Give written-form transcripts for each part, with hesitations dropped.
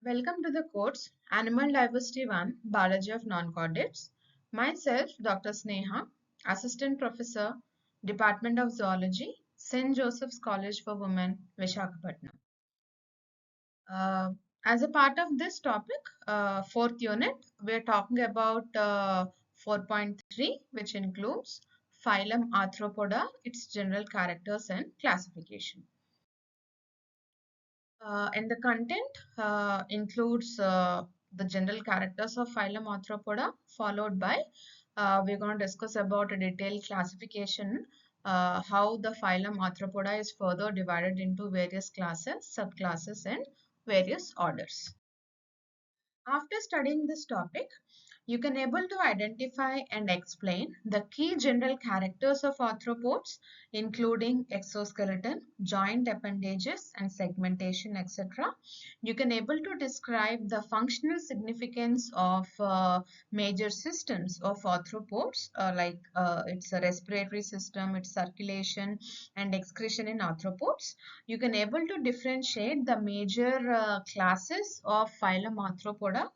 Welcome to the course Animal Diversity 1 Biology of Non-Chordates. Myself, Dr. Sneha, Assistant Professor, Department of Zoology, St. Joseph's College for Women, Vishakhapatnam. Uh, as a part of this topic, fourth unit, we are talking about 4.3, which includes phylum Arthropoda, its general characters and classification. And the content includes the general characters of phylum Arthropoda, followed by we're going to discuss about a detailed classification, how the phylum Arthropoda is further divided into various classes, subclasses, and various orders. After studying this topic, you can able to identify and explain the key general characters of arthropods, including exoskeleton, joint appendages, and segmentation, etc. You can able to describe the functional significance of major systems of arthropods, like its a respiratory system, its circulation, and excretion in arthropods. You can able to differentiate the major classes of phylum Arthropoda,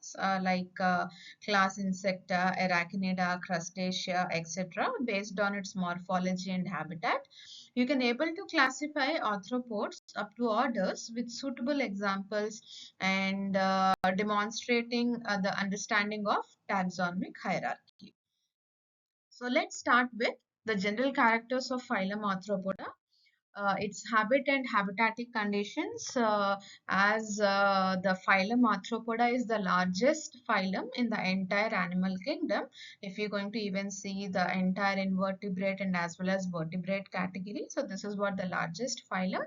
class Insecta, Arachnida, Crustacea, etc. based on its morphology and habitat. You can able to classify arthropods up to orders with suitable examples and demonstrating the understanding of taxonomic hierarchy. So let's start with the general characters of phylum Arthropoda, its habit and habitatic conditions, as the phylum Arthropoda is the largest phylum in the entire animal kingdom. If you're going to even see the entire invertebrate and as well as vertebrate category, so this is what the largest phylum.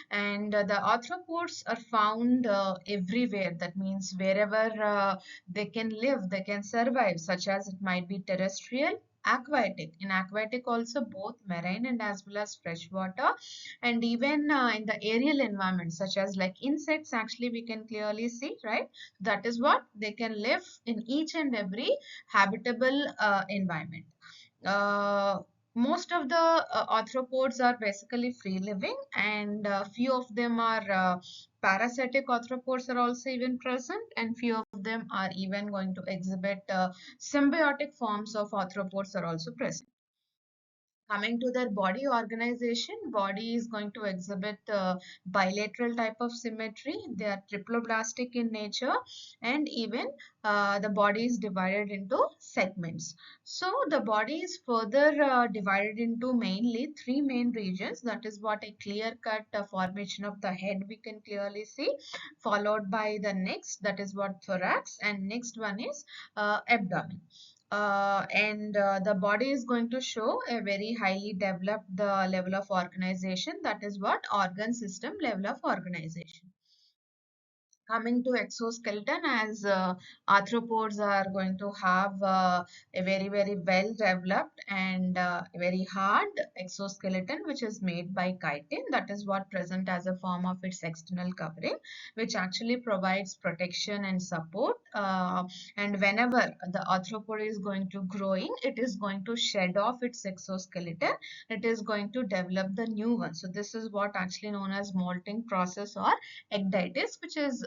And the arthropods are found everywhere. That means wherever they can live, they can survive, such as it might be terrestrial, aquatic. In aquatic also, both marine and as well as freshwater, and even in the aerial environment, such as like insects, actually we can clearly see, right? That is what they can live in each and every habitable environment. uh, Most of the arthropods are basically free living, and few of them are parasitic arthropods are also even present, and few of them are even going to exhibit symbiotic forms of arthropods are also present. Coming to their body organization, body is going to exhibit bilateral type of symmetry. They are triploblastic in nature, and even the body is divided into segments. So the body is further divided into mainly three main regions. That is what a clear-cut formation of the head we can clearly see, followed by the next, that is what thorax, and next one is abdomen. And the body is going to show a very highly developed level of organization. That is what organ system level of organization. Coming to exoskeleton, as arthropods are going to have a very well developed and very hard exoskeleton, which is made by chitin. That is what present as a form of its external covering, which actually provides protection and support. And whenever the arthropod is going to growing, it is going to shed off its exoskeleton. It is going to develop the new one. So this is what actually known as molting process or ecdysis, which is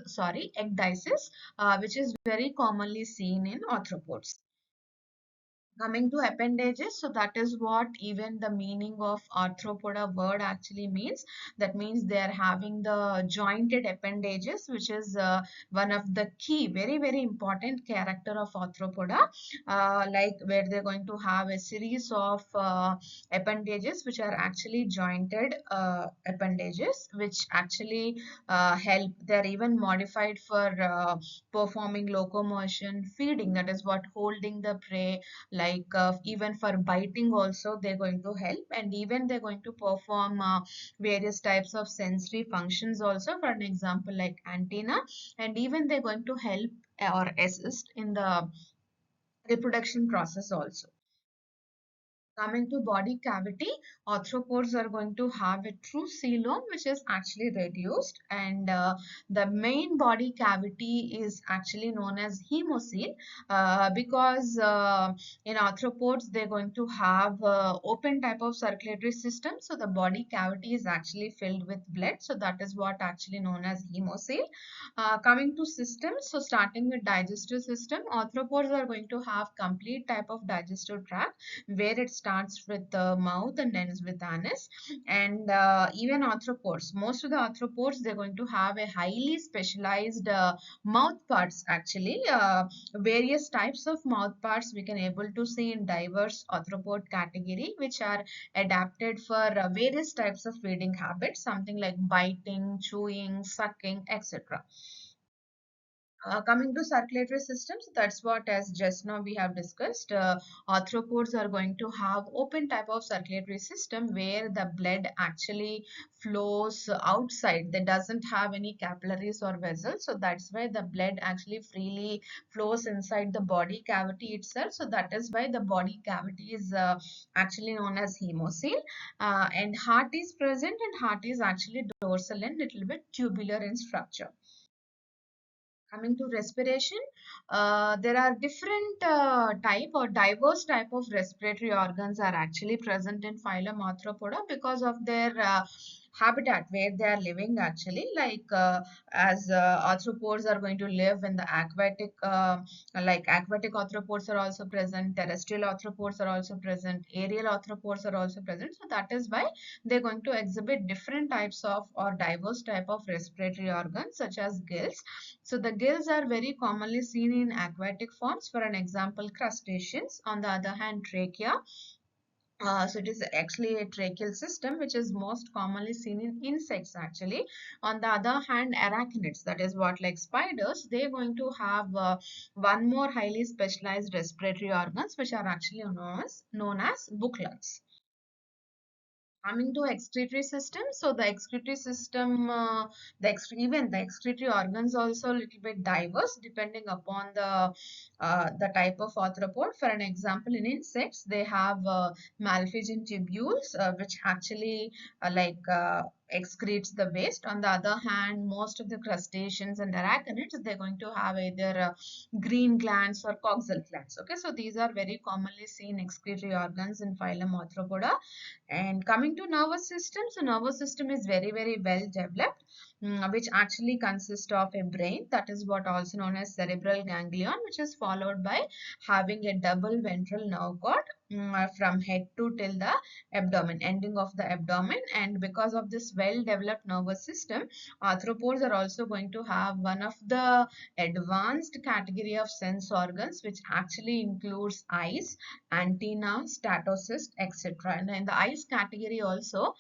very commonly seen in arthropods. Coming to appendages, so that is what even the meaning of arthropoda word actually means. That means they are having the jointed appendages, which is one of the key, very important character of arthropoda, like where they're going to have a series of appendages which are actually jointed appendages, which actually help. They're even modified for performing locomotion, feeding, that is what holding the prey, like even for biting also they're going to help, and even they're going to perform various types of sensory functions also, for an example like antenna, and even they're going to help or assist in the reproduction process also. Coming to body cavity, arthropods are going to have a true coelom, which is actually reduced, and the main body cavity is actually known as hemocoel, because in arthropods they're going to have open type of circulatory system, so the body cavity is actually filled with blood, so that is what actually known as hemocoel. Coming to systems, so starting with digestive system, arthropods are going to have complete type of digestive tract where it starts with the mouth and ends with anus. And even arthropods, most of the arthropods, they're going to have a highly specialized mouth parts actually. Various types of mouth parts we can able to see in diverse arthropod category, which are adapted for various types of feeding habits, something like biting, chewing, sucking, etc. Coming to circulatory systems, that's what as just now we have discussed. Arthropods are going to have open type of circulatory system where the blood actually flows outside. They doesn't have any capillaries or vessels, so that's why the blood actually freely flows inside the body cavity itself. So that is why the body cavity is actually known as hemocoel. And heart is present, and heart is actually dorsal and little bit tubular in structure. Coming to respiration, there are different type or diverse type of respiratory organs are actually present in phylum Arthropoda because of their habitat where they are living actually. Like as arthropods are going to live in the aquatic, like aquatic arthropods are also present, terrestrial arthropods are also present, aerial arthropods are also present. So that is why they're going to exhibit different types of or diverse type of respiratory organs such as gills. So the gills are very commonly seen in aquatic forms. For an example, crustaceans. On the other hand, trachea. So it is actually a tracheal system which is most commonly seen in insects actually. On the other hand, arachnids, that is what like spiders, they're going to have one more highly specialized respiratory organs which are actually known as book lungs. Coming to excretory system, so the excretory system, even the excretory organs also a little bit diverse depending upon the type of arthropod. For an example, in insects, they have malpighian tubules, which actually excretes the waste. On the other hand, most of the crustaceans and arachnids, they're going to have either green glands or coxal glands. Okay, so these are very commonly seen excretory organs in phylum Arthropoda. And coming to nervous system, so nervous system is very, very well developed, which actually consists of a brain, that is what also known as cerebral ganglion, which is followed by having a double ventral nerve cord from head to till the abdomen, ending of the abdomen. And because of this well developed nervous system, arthropods are also going to have one of the advanced category of sense organs, which actually includes eyes, antenna, statocyst, etc. And in the eyes category also,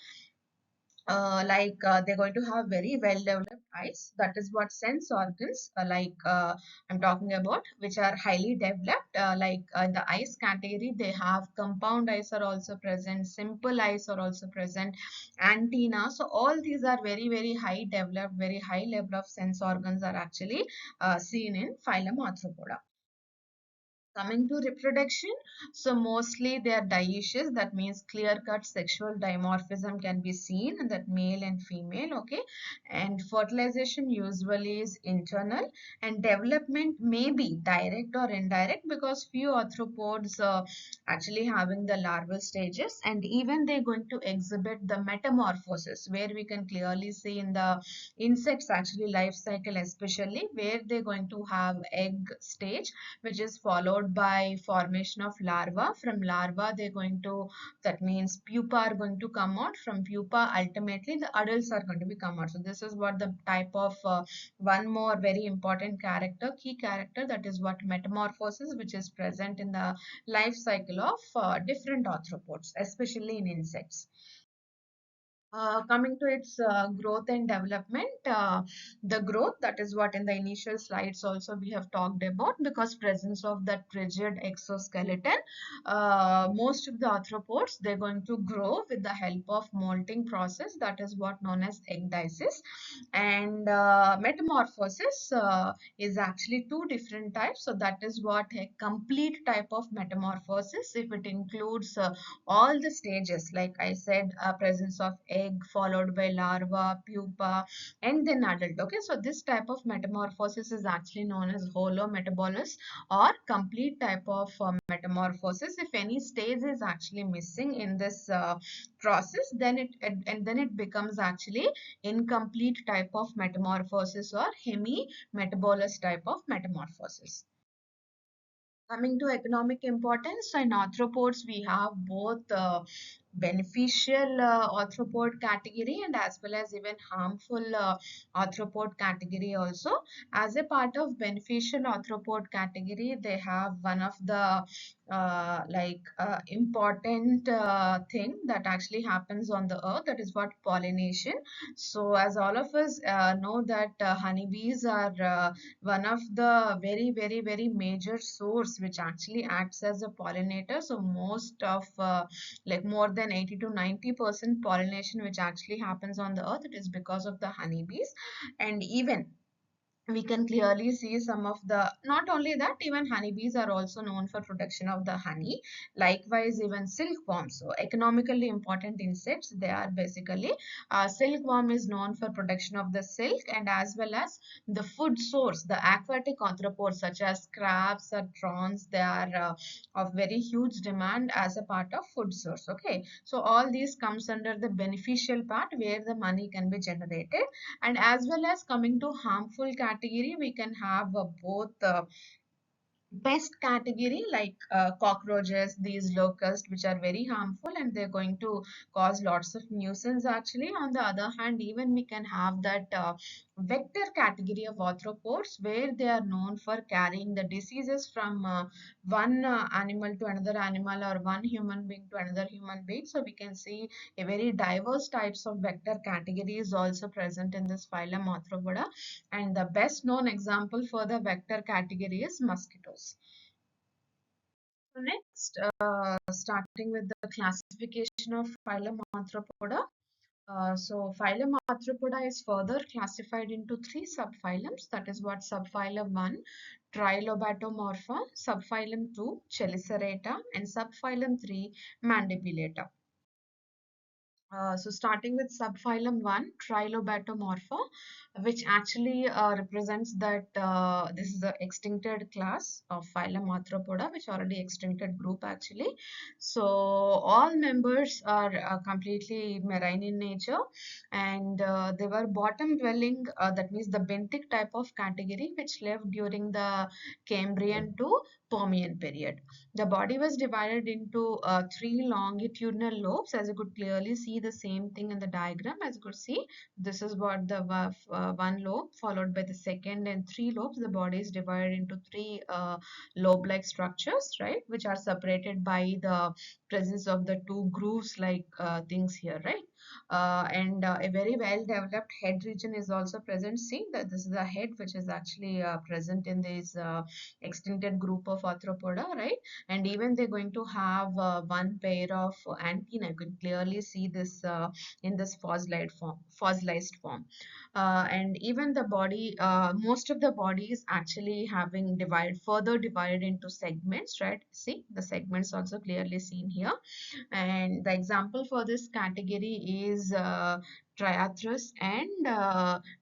they're going to have very well developed eyes. That is what sense organs, I'm talking about, which are highly developed. In the eyes category, they have compound eyes are also present, simple eyes are also present, antenna. So all these are very, very high developed, very high level of sense organs are actually seen in phylum Arthropoda. Coming to reproduction, so mostly they are dioecious, that means clear-cut sexual dimorphism can be seen in that male and female, okay? And fertilization usually is internal, and development may be direct or indirect because few arthropods actually having the larval stages, and even they're going to exhibit the metamorphosis where we can clearly see in the insects actually life cycle, especially where they're going to have egg stage, which is followed by formation of larva. From larva, they're going to, that means pupa are going to come out. From pupa, ultimately the adults are going to be come out. So this is what the type of one more very important character, key character, that is what metamorphosis, which is present in the life cycle of different arthropods, especially in insects. Coming to its growth and development, the growth, that is what in the initial slides also we have talked about, because presence of that rigid exoskeleton, most of the arthropods, they're going to grow with the help of molting process, that is what known as ecdysis. And metamorphosis is actually two different types. So that is what a complete type of metamorphosis, if it includes all the stages, like I said, presence of egg followed by larva, pupa, and then adult. Okay, so this type of metamorphosis is actually known as holometabolous or complete type of metamorphosis. If any stage is actually missing in this process, then it becomes actually incomplete type of metamorphosis or hemimetabolous type of metamorphosis. Coming to economic importance, so in arthropods, we have both beneficial arthropod category and as well as even harmful arthropod category also. As a part of beneficial arthropod category, they have one of the important thing that actually happens on the earth, that is what pollination. So as all of us know that honeybees are one of the very major source which actually acts as a pollinator. So most of like more than 80 to 90% pollination which actually happens on the earth, it is because of the honeybees. And even we can clearly see some of the, not only that, even honeybees are also known for production of the honey. Likewise, even silkworms, so economically important insects, they are basically silkworm is known for production of the silk, and as well as the food source, the aquatic arthropods such as crabs or prawns, they are of very huge demand as a part of food source. Okay, so all these comes under the beneficial part where the money can be generated. And as well as coming to harmful category, we can have both pest category, like cockroaches, these locusts, which are very harmful and they're going to cause lots of nuisance actually. On the other hand, even we can have that vector category of arthropods, where they are known for carrying the diseases from one animal to another animal, or one human being to another human being. So we can see a very diverse types of vector category is also present in this phylum Arthropoda. And the best known example for the vector category is mosquitoes. So next, starting with the classification of phylum Arthropoda. So phylum Arthropoda is further classified into three subphylums. That is what subphylum 1, Trilobatomorpha, subphylum 2, Chelicerata, and subphylum 3, Mandibulata. So starting with subphylum 1, Trilobatomorpha, which actually represents that this is the extincted class of phylum Arthropoda, which already extincted group actually. So all members are completely marine in nature, and they were bottom dwelling, that means the benthic type of category, which lived during the Cambrian to Permian period. The body was divided into three longitudinal lobes, as you could clearly see the same thing in the diagram. As you could see, this is what the one lobe followed by the second and three lobes. The body is divided into three lobe-like structures, right, which are separated by the presence of the two grooves like things here, right? And a very well developed head region is also present. See that this is the head which is actually present in this extincted group of Arthropoda, right? And even they're going to have one pair of antennae. You can clearly see this in this fossilized form. And even the body, most of the body is actually having further divided into segments, right? See the segments also clearly seen here. And the example for this category is Triathras and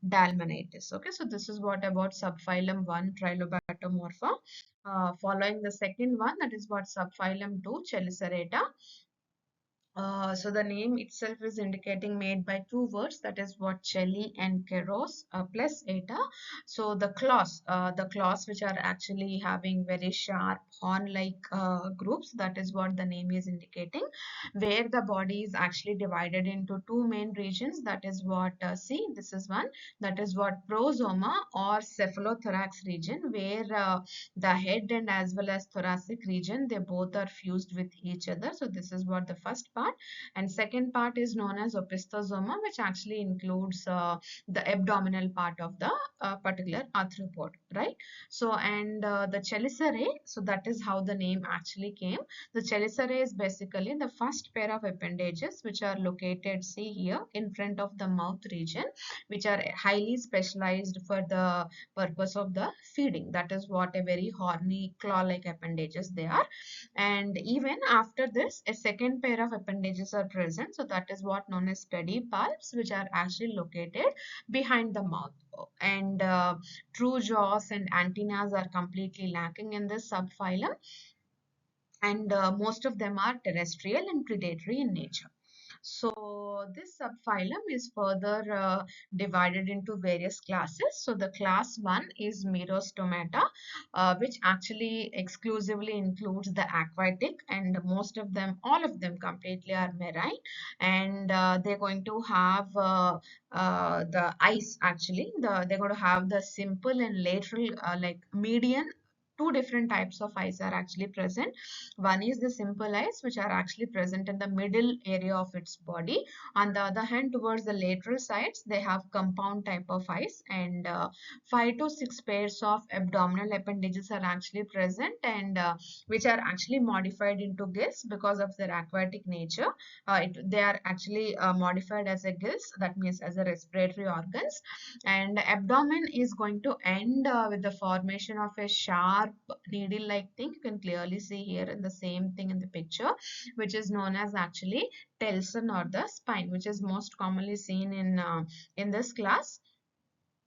Dalmanitis. Okay, so this is what about subphylum 1, Trilobatomorpha. Following the second one, that is what subphylum 2, Chelicerata. So the name itself is indicating made by two words, that is what Cheli and Keros plus eta. So the claws which are actually having very sharp horn-like groups, that is what the name is indicating. Where the body is actually divided into two main regions, that is what see this is one, that is what prosoma or cephalothorax region, where the head and as well as thoracic region, they both are fused with each other. So this is what the first part. part, and second part is known as opistosoma, which actually includes the abdominal part of the particular arthropod, right? So, and the chelicerae, so that is how the name actually came. The chelicerae is basically the first pair of appendages which are located, see here, in front of the mouth region, which are highly specialized for the purpose of the feeding. That is what a very horny claw-like appendages they are. And even after this, a second pair of appendages are present. So that is what known as pedipalps, which are actually located behind the mouth. And true jaws and antennas are completely lacking in this subphylum, and most of them are terrestrial and predatory in nature. So this subphylum is further divided into various classes. So the class 1 is Merostomata, which actually exclusively includes the aquatic, and most of them, all of them completely are marine, and they're going to have the eyes actually. They're going to have the simple and lateral, like median. Two different types of eyes are actually present. One is the simple eyes, which are actually present in the middle area of its body. On the other hand, towards the lateral sides, they have compound type of eyes, and 5 to 6 pairs of abdominal appendages are actually present, and which are actually modified into gills because of their aquatic nature. They are actually modified as a gills, that means as a respiratory organs. And abdomen is going to end with the formation of a sharp needle-like thing. You can clearly see here in the same thing in the picture, which is known as actually telson or the spine, which is most commonly seen in this class.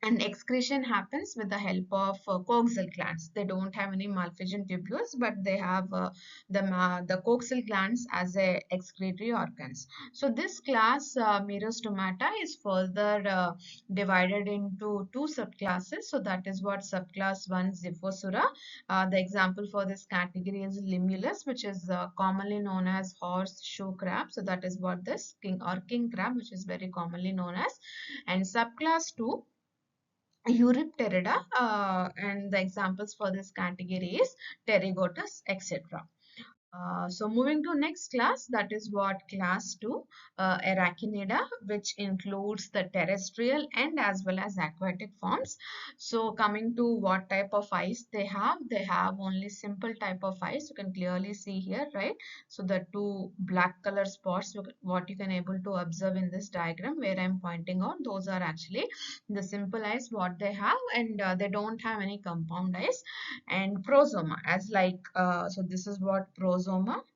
And excretion happens with the help of coaxial glands. They don't have any Malpighian tubules, but they have the coaxial glands as a excretory organs. So this class, Merostomata, is further divided into two subclasses. So that is what subclass 1, Xiphosura. The example for this category is Limulus, which is commonly known as horseshoe crab. So that is what this king crab, which is very commonly known as. And subclass 2, Eurypterida, and the examples for this category is Pterygotus, etc. So moving to next class, that is what class 2, Arachnida, which includes the terrestrial and as well as aquatic forms. So coming to what type of eyes they have only simple type of eyes. You can clearly see here, right? So the two black color spots, what you can able to observe in this diagram where I'm pointing out, those are actually the simple eyes what they have, and they don't have any compound eyes. And prosoma, as like so this is what prosoma,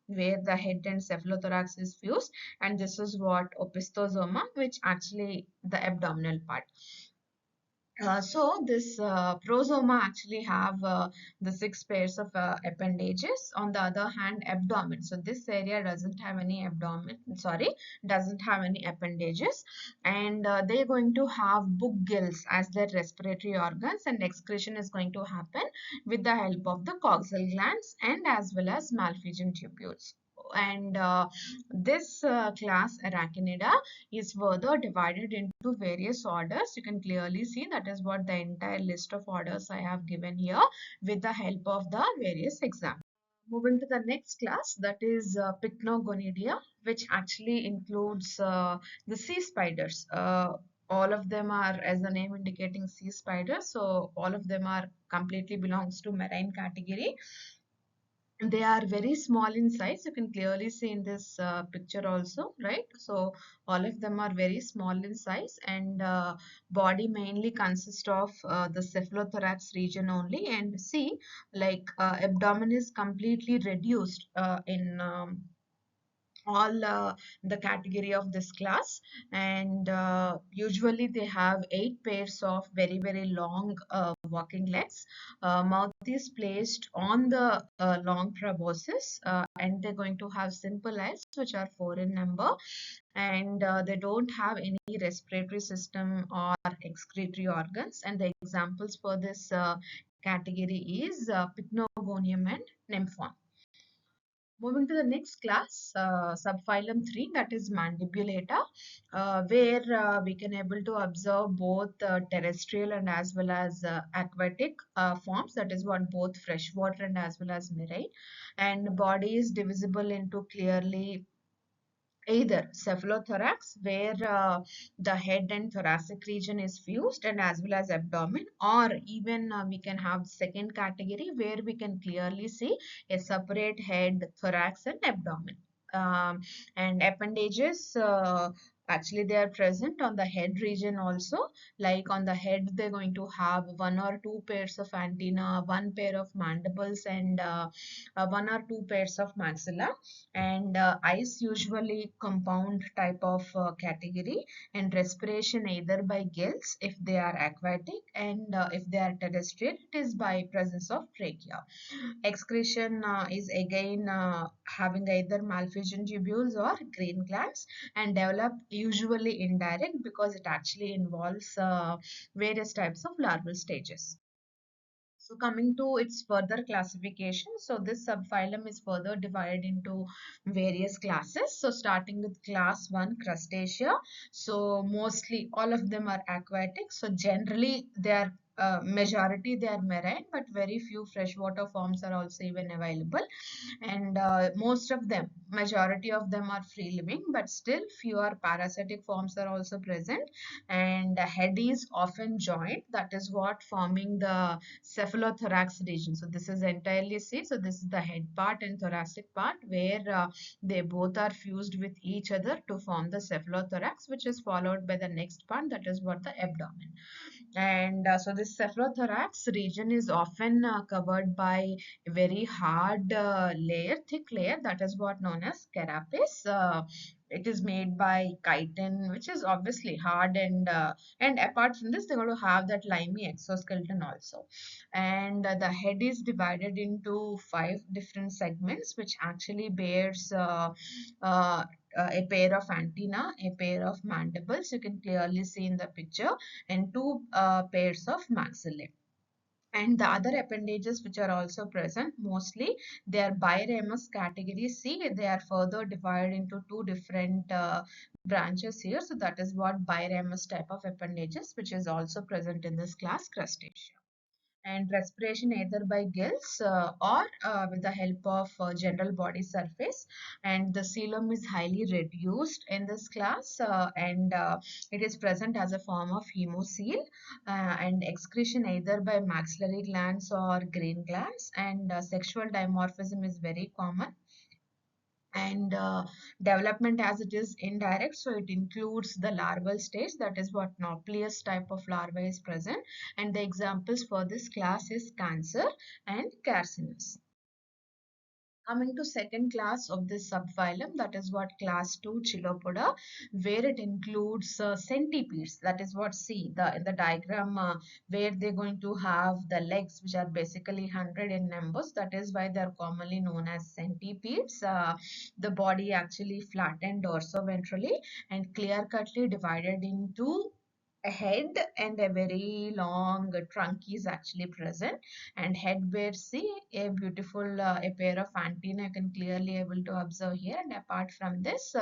where the head and cephalothorax is fused, and this is what opistosoma, which actually the abdominal part. So this prosoma actually have the 6 pairs of appendages. On the other hand, abdomen. So this area doesn't have any abdomen. Sorry, doesn't have any appendages, and they're going to have book gills as their respiratory organs, and excretion is going to happen with the help of the coxal glands and as well as Malpighian tubules. And this class Arachnida is further divided into various orders. You can clearly see that is what the entire list of orders I have given here with the help of the various examples. Moving to the next class, that is Pycnogonidia, which actually includes the sea spiders. All of them are, as the name indicating, sea spiders. So all of them are completely belongs to marine category. They are very small in size. You can clearly see in this picture also, right? So all of them are very small in size, and body mainly consists of the cephalothorax region only, and see, like abdomen is completely reduced in all the category of this class, and usually they have 8 pairs of very long walking legs. Mouth is placed on the long proboscis, and they're going to have simple eyes which are 4 in number, and they don't have any respiratory system or excretory organs. And the examples for this category is Pycnogonium and Nymphon. Moving to the next class, subphylum 3, that is Mandibulata, where we can able to observe both terrestrial and as well as aquatic forms. That is what both freshwater and as well as marine. And body is divisible into clearly either cephalothorax, where the head and thoracic region is fused, and as well as abdomen, or even we can have second category where we can clearly see a separate head, thorax, and abdomen. Um, and appendages, actually they are present on the head region also. Like on the head, they're going to have one or two pairs of antenna, one pair of mandibles, and one or two pairs of maxilla. And eyes usually compound type of category, and respiration either by gills if they are aquatic, and if they are terrestrial, it is by presence of trachea. Excretion is again having either malphizian tubules or green glands, and develop usually indirect because it actually involves various types of larval stages. So coming to its further classification, so this subphylum is further divided into various classes. So starting with class 1, crustacea. So mostly all of them are aquatic. So generally they are majority they are marine, but very few freshwater forms are also even available. And most of them, majority of them are free living, but still fewer parasitic forms are also present. And the head is often joined, that is what forming the cephalothorax region. So this is entirely see, so this is the head part and thoracic part where they both are fused with each other to form the cephalothorax, which is followed by the next part, that is what the abdomen. And so this cephalothorax region is often covered by a very hard layer, thick layer, that is what known as carapace. It is made by chitin, which is obviously hard, and apart from this, they're going to have that limey exoskeleton also. And the head is divided into 5 different segments, which actually bears uh, a pair of antenna, a pair of mandibles, you can clearly see in the picture, and two pairs of maxillae. And the other appendages which are also present, mostly they are biramus category C. They are further divided into 2 different branches here. So that is what biramus type of appendages, which is also present in this class, crustacea. And respiration either by gills or with the help of general body surface. And the coelom is highly reduced in this class, and it is present as a form of hemocoel. And excretion either by maxillary glands or green glands, and sexual dimorphism is very common. And development as it is indirect, so it includes the larval stage, that is what nauplius type of larva is present. And the examples for this class is cancer and carcinus. Coming to second class of this subphylum, that is what class 2, Chilopoda, where it includes centipedes. That is what, see the in the diagram, where they're going to have the legs, which are basically 100 in numbers. That is why they are commonly known as centipedes. The body actually flattened dorsoventrally and clear-cutly divided into a head, and a very long trunk is actually present. And head bears, see, a beautiful a pair of antennae, you can clearly able to observe here. And apart from this,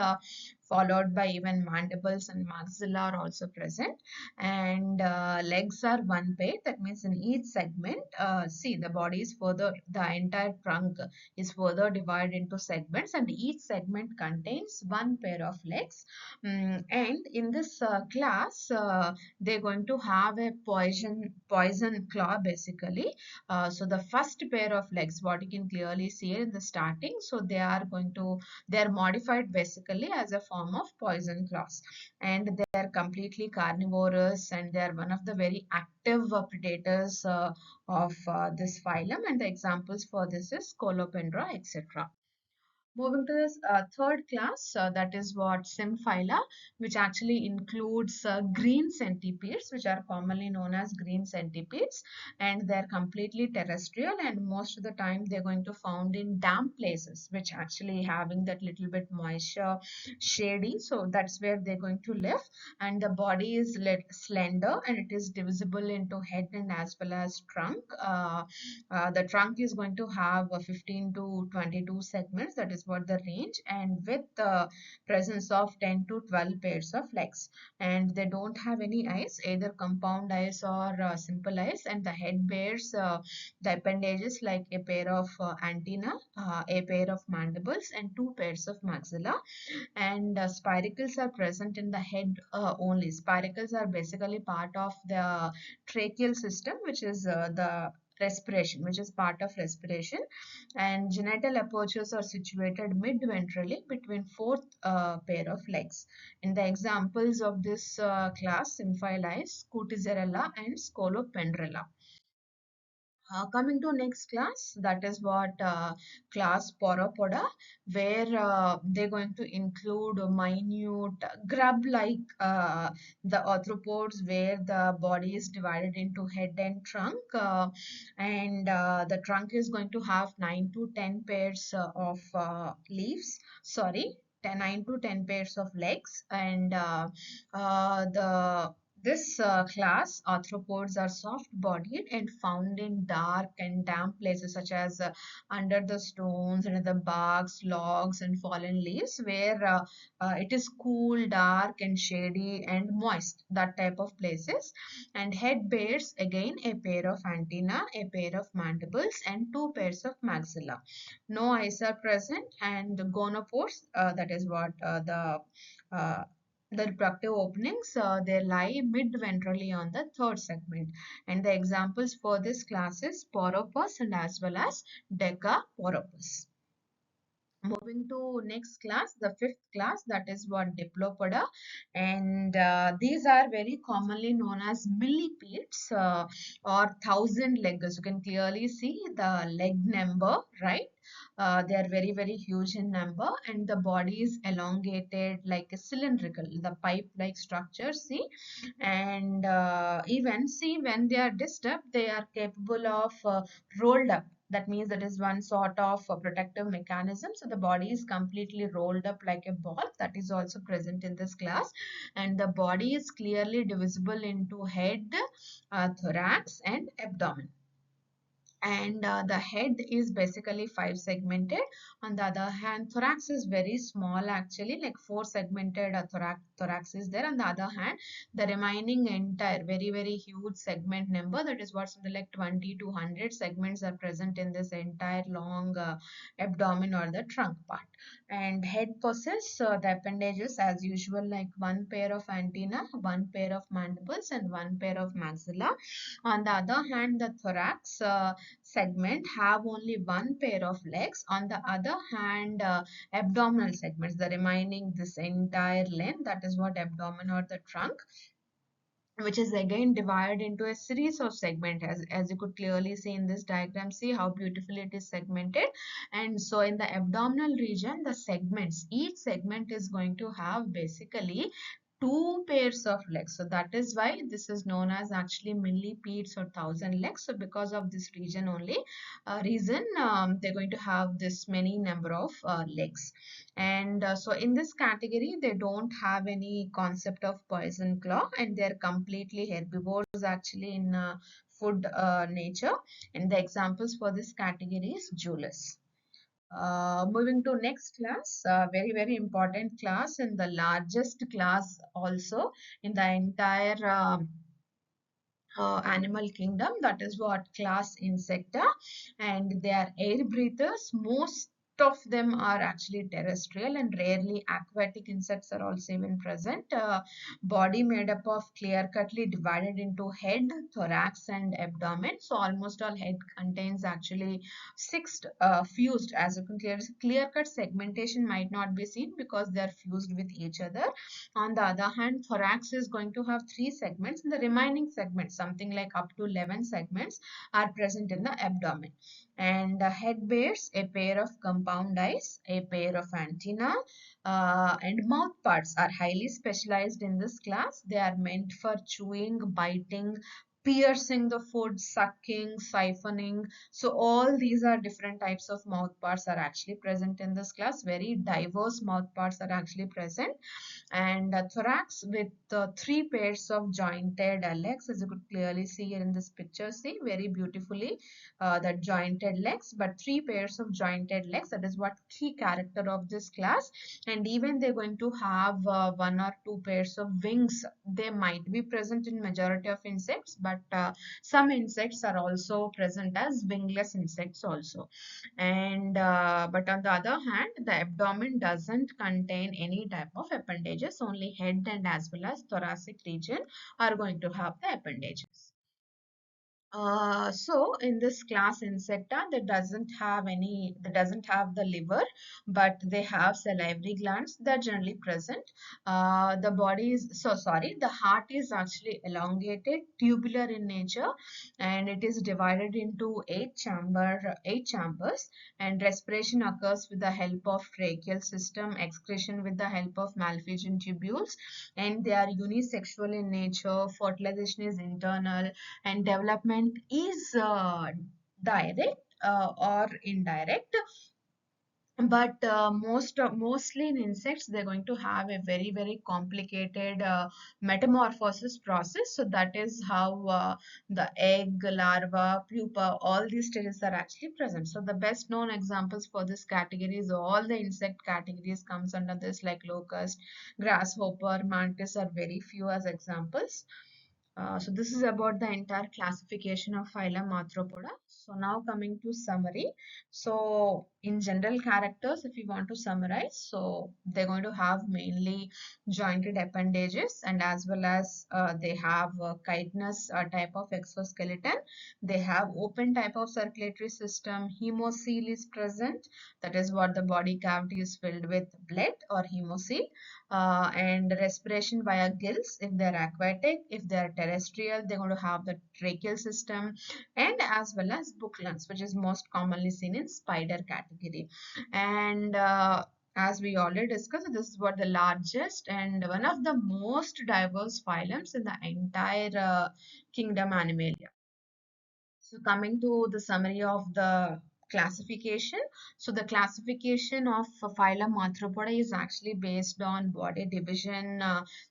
followed by even mandibles and maxilla are also present. And legs are one pair, that means in each segment, see the body is further, the entire trunk is further divided into segments, and each segment contains one pair of legs. And in this class, they're going to have a poison claw basically. So the first pair of legs, what you can clearly see in the starting, so they are modified basically as a form of poison claws, and they are completely carnivorous, and they are one of the very active predators of this phylum. And the examples for this is Scolopendra, etc. Moving to this third class, that is what Symphyla, which actually includes green centipedes, which are commonly known as green centipedes, and they're completely terrestrial, and most of the time they're going to found in damp places, which actually having that little bit moisture, shady. So that's where they're going to live. And the body is slender, and it is divisible into head and as well as trunk. The trunk is going to have 15 to 22 segments, that is what the range, and with the presence of 10 to 12 pairs of legs. And they don't have any eyes, either compound eyes or simple eyes, and the head bears the appendages like a pair of antenna, a pair of mandibles, and two pairs of maxilla. And spiracles are present in the head only. Spiracles are basically part of the tracheal system, which is the respiration, which is part of respiration. And genital apertures are situated mid-ventrally between fourth pair of legs. In the examples of this class, symphylis, Cuticella, and Scolopendrella. Coming to next class, that is what class Pauropoda, where they're going to include minute grub-like the arthropods, where the body is divided into head and trunk, and the trunk is going to have 9 to 10 pairs of leaves. Sorry. 9 to 10 pairs of legs, and the this class, arthropods, are soft-bodied and found in dark and damp places such as under the stones, under the barks, logs, and fallen leaves, where it is cool, dark, and shady and moist, that type of places. And head bears again a pair of antenna, a pair of mandibles, and two pairs of maxilla. No eyes are present, and the gonopores, that is what uh, the reproductive openings, they lie mid-ventrally on the third segment. And the examples for this class is Poropus and as well as Decaporopus. Moving to next class, the fifth class, that is what Diplopoda, and these are very commonly known as millipedes or thousand leggers. You can clearly see the leg number, right? They are very huge in number, and the body is elongated like a cylindrical, the pipe-like structure. See, and even see when they are disturbed, they are capable of rolled up. That means that is one sort of protective mechanism. So the body is completely rolled up like a ball. That is also present in this class. And the body is clearly divisible into head, thorax, and abdomen. And the head is basically five segmented. On the other hand, thorax is very small, actually, like four segmented thorax is there. On the other hand, the remaining entire very huge segment number, that is what, something like 20 to 100 segments are present in this entire long abdomen or the trunk part. And head possess the appendages as usual, like one pair of antenna, one pair of mandibles, and one pair of maxilla. On the other hand, the thorax segment have only one pair of legs. On the other hand, abdominal segments, the remaining this entire length, that is what abdomen or the trunk, which is again divided into a series of segments, as you could clearly see in this diagram. See how beautifully it is segmented. And so in the abdominal region, the segments, each segment is going to have basically two pairs of legs. So that is why this is known as actually millipedes or thousand legs. So because of this region only, they're going to have this many number of legs. And so in this category, they don't have any concept of poison claw, and they're completely herbivores actually in food nature. And the examples for this category is Julius. Moving to next class, very important class and the largest class also in the entire animal kingdom, that is what class Insecta, and they are air breathers. Most of them are actually terrestrial, and rarely aquatic insects are also even present. Body made up of clear-cutly divided into head, thorax, and abdomen. So almost all head contains actually six fused. As you can clear-cut segmentation might not be seen because they are fused with each other. On the other hand, thorax is going to have three segments, and the remaining segments, something like up to 11 segments, are present in the abdomen. And the head bears a pair of compound eyes, a pair of antenna, and mouth parts are highly specialized in this class. They are meant for chewing, biting, piercing the food, sucking, siphoning. So all these are different types of mouth parts are actually present in this class. Very diverse mouth parts are actually present. And thorax with three pairs of jointed legs, as you could clearly see here in this picture. See very beautifully the jointed legs, but three pairs of jointed legs. That is what key character of this class. And even they're going to have one or two pairs of wings. They might be present in majority of insects, but some insects are also present as wingless insects also. And but on the other hand, the abdomen doesn't contain any type of appendages. Only head and as well as thoracic region are going to have the appendages. So in this class insecta, that doesn't have the liver, but they have salivary glands that are generally present. The body is, so sorry, the heart is actually elongated, tubular in nature, and it is divided into eight chambers, and respiration occurs with the help of tracheal system, excretion with the help of malphizian tubules, and they are unisexual in nature. Fertilization is internal, and development is direct or indirect. But mostly in insects, they're going to have a very complicated metamorphosis process. So that is how the egg, larva, pupa, all these stages are actually present. So the best known examples for this category is all the insect categories comes under this, like locust, grasshopper, mantis are very few as examples. So this is about the entire classification of phylum Arthropoda. So now coming to summary. So in general characters, if you want to summarize, so they're going to have mainly jointed appendages, and as well as they have chitinous type of exoskeleton. They have open type of circulatory system. Hemocoel is present. That is what the body cavity is filled with blood or hemocoel. And respiration via gills if they're aquatic. If they're terrestrial, they're going to have the tracheal system, and as well as book lungs, which is most commonly seen in spider category. And as we already discussed, this is what the largest and one of the most diverse phylums in the entire kingdom Animalia. So coming to the summary of the classification. So the classification of phylum Arthropoda is actually based on body division,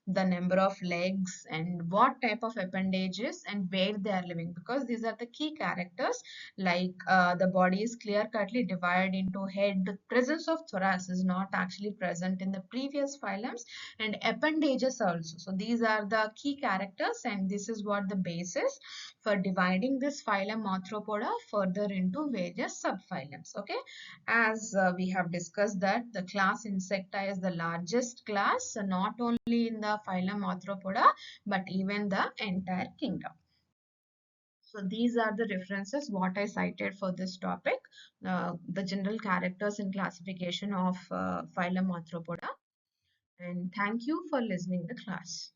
the number of legs, and what type of appendages and where they are living. Because these are the key characters, like the body is clear-cutly divided into head. The presence of thorax is not actually present in the previous phylums, and appendages also. So these are the key characters, and this is what the basis for dividing this phylum Arthropoda further into various subphylums. Okay, as we have discussed that the class Insecta is the largest class, not only in the phylum Arthropoda but even the entire kingdom. So these are the references what I cited for this topic, the general characters and classification of phylum Arthropoda. And thank you for listening to the class.